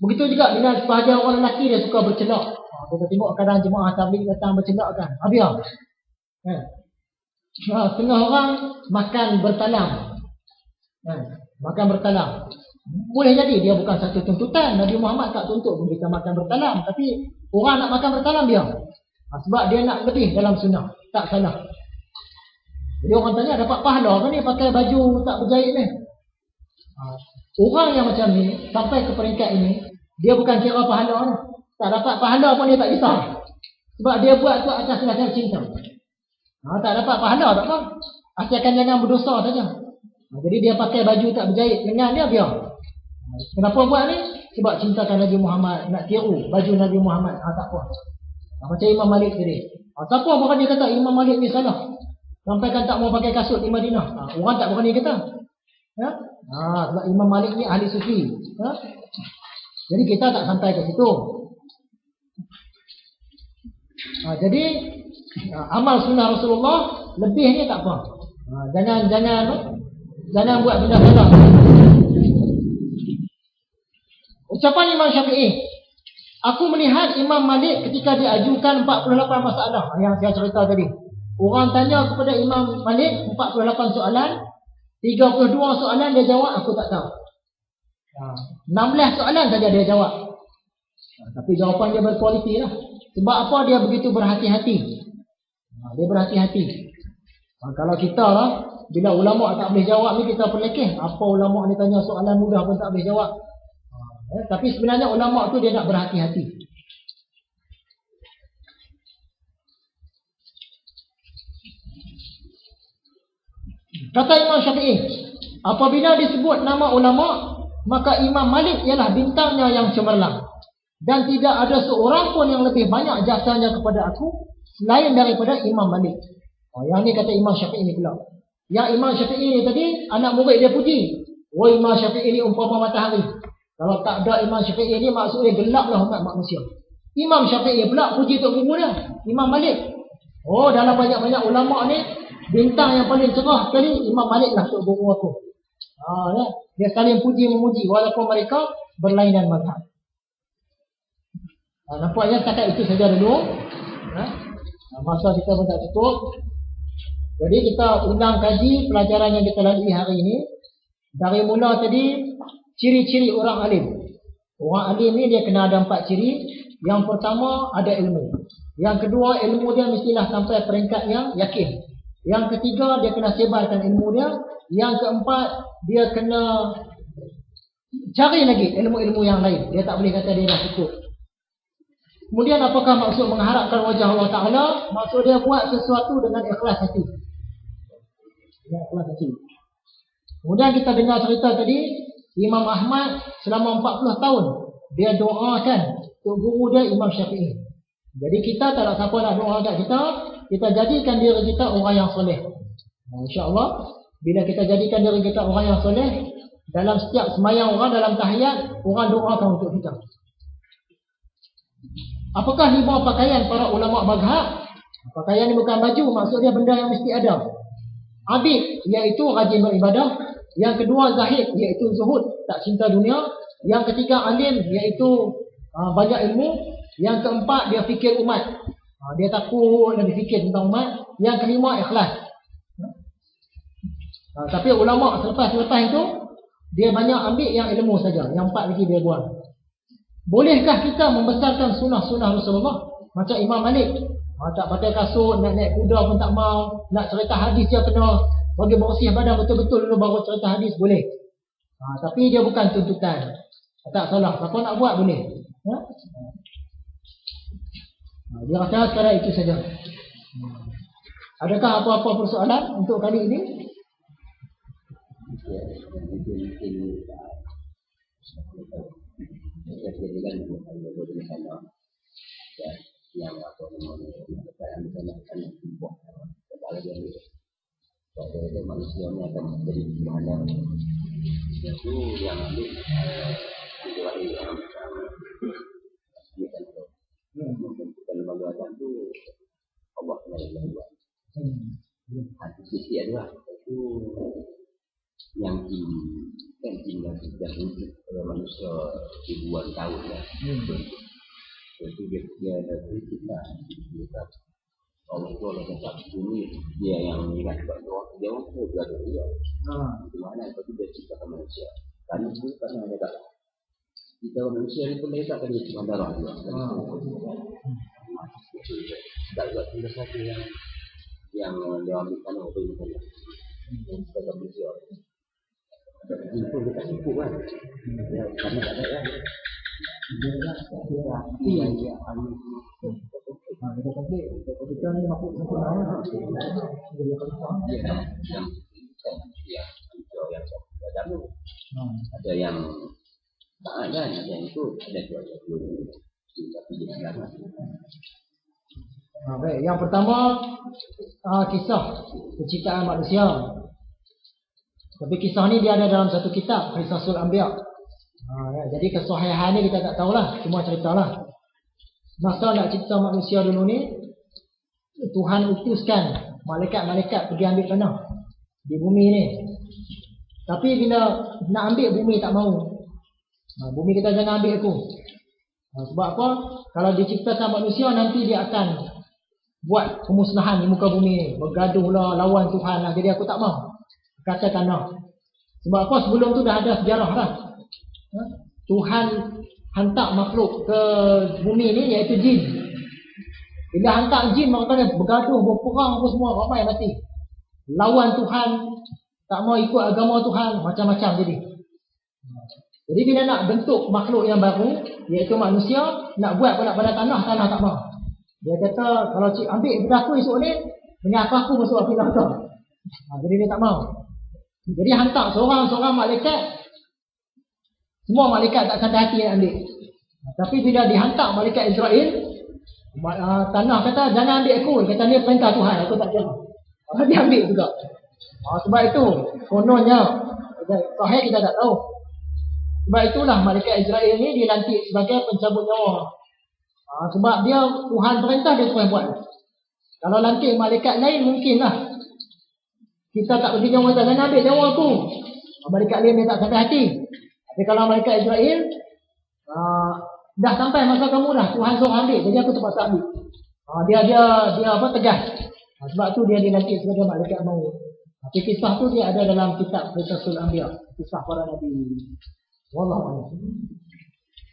Begitu juga dengan sebahagian orang lelaki dia suka bercelak. Kita tengok kadang jemaah tabligh datang bercelak kan. Habis. Setengah orang makan bertalam. Makan bertalam. Boleh jadi dia bukan satu tuntutan. Nabi Muhammad tak tuntut kita makan bertalam. Tapi orang nak makan bertalam dia. Sebab dia nak lebih dalam sunnah. Tak salah. Jadi orang tanya dapat pahala ke ni pakai baju tak berjahit ni? Orang yang macam ni sampai ke peringkat ini, dia bukan kira pahala ni. Tak dapat pahala pun dia tak kisah. Sebab dia buat tu atas dasar cinta. Tak dapat pahala tak apa. Asalkan jangan berdosa saja. Jadi dia pakai baju tak berjahit lengan dia biar. Kenapa buat ni? Sebab cintakan Nabi Muhammad, nak tiru baju Nabi Muhammad. Tak apa. Macam Imam Malik tadi. Siapa berani kata Imam Malik ni salah? Sampai kan tak mau pakai kasut di Madinah. Orang tak berani kata. Sebab Imam Malik ni ahli sufi. Jadi kita tak sampai ke situ. Jadi amal sunnah Rasulullah lebih ni tak apa. Jangan buat benda salah. Ucapan Imam Syafi'i. Aku melihat Imam Malik ketika diajukan 48 masalah yang saya cerita tadi. Orang tanya kepada Imam Malik 48 soalan, 32 soalan dia jawab aku tak tahu. 16 soalan saja dia jawab. Tapi jawapan dia berkualiti lah. Sebab apa dia begitu berhati-hati? Dia berhati-hati. Kalau kita lah, bila ulama' tak boleh jawab ni kita pelekeh. Apa ulama' ni tanya soalan mudah pun tak boleh jawab. Tapi sebenarnya ulama' tu dia nak berhati-hati. Kata Imam Syafi'i, apabila disebut nama ulama', maka Imam Malik ialah bintangnya yang cemerlang. Dan tidak ada seorang pun yang lebih banyak jasanya kepada aku selain daripada Imam Malik. Yang ni kata Imam Syafi'i ni pula. Yang Imam Syafi'i ni tadi, anak murid dia puji. Imam Syafi'i ni umpama matahari. Kalau tak ada Imam Syafi'i ni, maksudnya gelaplah umat manusia. Imam Syafi'i pula puji tok guru dia, Imam Malik. Dalam banyak-banyak ulama' ni, bintang yang paling cerah sekali Imam Malik lah tok guru aku. Dia saling puji-memuji walaupun mereka berlainan mazhab. Nampaknya setakat itu saja dulu. Masa kita pun tak cukup. Jadi kita undang kaji pelajaran yang kita lalui hari ini. Dari mula tadi, ciri-ciri orang alim. Orang alim ni dia kena ada 4 ciri. Yang pertama ada ilmu. Yang kedua ilmu dia mestilah sampai peringkat yang yakin. Yang ketiga dia kena sebarkan ilmu dia. Yang keempat dia kena cari lagi ilmu-ilmu yang lain. Dia tak boleh kata dia dah cukup. Kemudian apakah maksud mengharapkan wajah Allah Ta'ala? Maksud dia buat sesuatu dengan ikhlas hati. Kemudian kita dengar cerita tadi, Imam Ahmad selama 40 tahun dia doakan untuk guru dia Imam Syafi'i. Jadi kita tak nak siapa nak doa kat kita, kita jadikan diri kita orang yang soleh. InsyaAllah bila kita jadikan diri kita orang yang soleh, dalam setiap semayang orang dalam tahiyat, orang doakan untuk kita. Apakah 5 pakaian para ulama' mazhab? Pakaian ni bukan baju, maksud dia benda yang mesti ada. Abid, iaitu rajin beribadah. Yang kedua zahid, iaitu zuhud, tak cinta dunia. Yang ketiga alim, iaitu banyak ilmu. Yang keempat dia fikir umat. Dia takut dan fikir tentang umat. Yang kelima ikhlas. Tapi ulama' selepas itu dia banyak ambil yang ilmu saja. Yang 4 lagi dia buang. Bolehkah kita membesarkan sunnah-sunnah Rasulullah? Macam Imam Malik, tak pakai kasut, nak naik kuda pun tak mau, nak cerita hadis dia kena bagi bersih badan betul-betul dulu baru cerita hadis, boleh. Tapi dia bukan tuntutan. Tak salah, siapa nak buat boleh. Dia rasa sekarang itu saja. Adakah apa-apa persoalan untuk kali ini? Jadikan berbeda sama yang apa namanya yang dilakukan buat kepala dia itu. Jadi manusia ini akan menjadi gimana? Itu yang ambil dari orang bukan lembaga agama itu Allah yang buat. Hati sisi adalah itu yang di kan tinggal dan wujud manusia ribuan tahun ya. Jadi dia ada kita Allah tetap bumi dia yang ingat bahwa dia mau berada di mana itu dia ciptakan manusia. Karena itu karena ada kita manusia itu mereka akan cuma darah dia. Tidak ada satu yang diambilkan oleh kita. Kita manusia. Itu kita cukup kan? Karena ada ya. Iya. Kita ni makhluk sempurna. Ada yang tak ada yang itu ada dua. Baik, yang pertama kisah penciptaan manusia. Tapi kisah ni dia ada dalam satu kitab, Qisasul Anbiya. Jadi kesahihan ni kita tak tahulah, cuma ceritalah. Masa nak cipta manusia dulu ni, Tuhan utuskan malaikat-malaikat pergi ambil tanah di bumi ni. Tapi bila nak ambil bumi tak mau. Bumi kita jangan ambil aku. Sebab apa? Kalau diciptakan manusia nanti dia akan buat pemusnahan di muka bumi ni. Bergaduh lah, lawan Tuhan lah. Jadi aku tak mau. Kata tanah. Sebab apa? Sebelum tu dah ada sejarah lah. Tuhan hantar makhluk ke bumi ni iaitu jin. Bila hantar jin maknanya bergaduh, berperang apa semua, ramai mati. Lawan Tuhan, tak mau ikut agama Tuhan, macam-macam jadi. Jadi bila nak bentuk makhluk yang baru, iaitu manusia, nak buat pada tanah, tanah tak mau. Dia kata kalau ambil daripada aku esok ni, dengan aku masuk api neraka. Jadi dia tak mau. Jadi hantar seorang-seorang malaikat. Semua malaikat tak sampai hati nak ambil. Tapi bila dihantar malaikat Israel, tanah kata jangan ambil aku. Kata ni perintah Tuhan, aku tak jangan. Dia ambil juga. Sebab itu kononnya sahih kita tak tahu. Sebab itulah malaikat Israel ni dilantik sebagai pencabut nyawa. Sebab dia Tuhan perintah dia terus buat. Kalau lantik malaikat lain mungkinlah kita tak bagi nyawa, tak jangan ambil nyawa aku. Malaikat lain dia tak sampai hati. Tapi kalau malaikat Israel dah sampai masa kamu dah, Tuhan suruh ambil, jadi aku terpaksa ambil. Dia apa tegas. Sebab tu dia dilantik sebagai malaikat maut. Tapi kisah tu dia ada dalam kitab Qisasul Anbiya, kisah para nabi. Wallahu a'lam.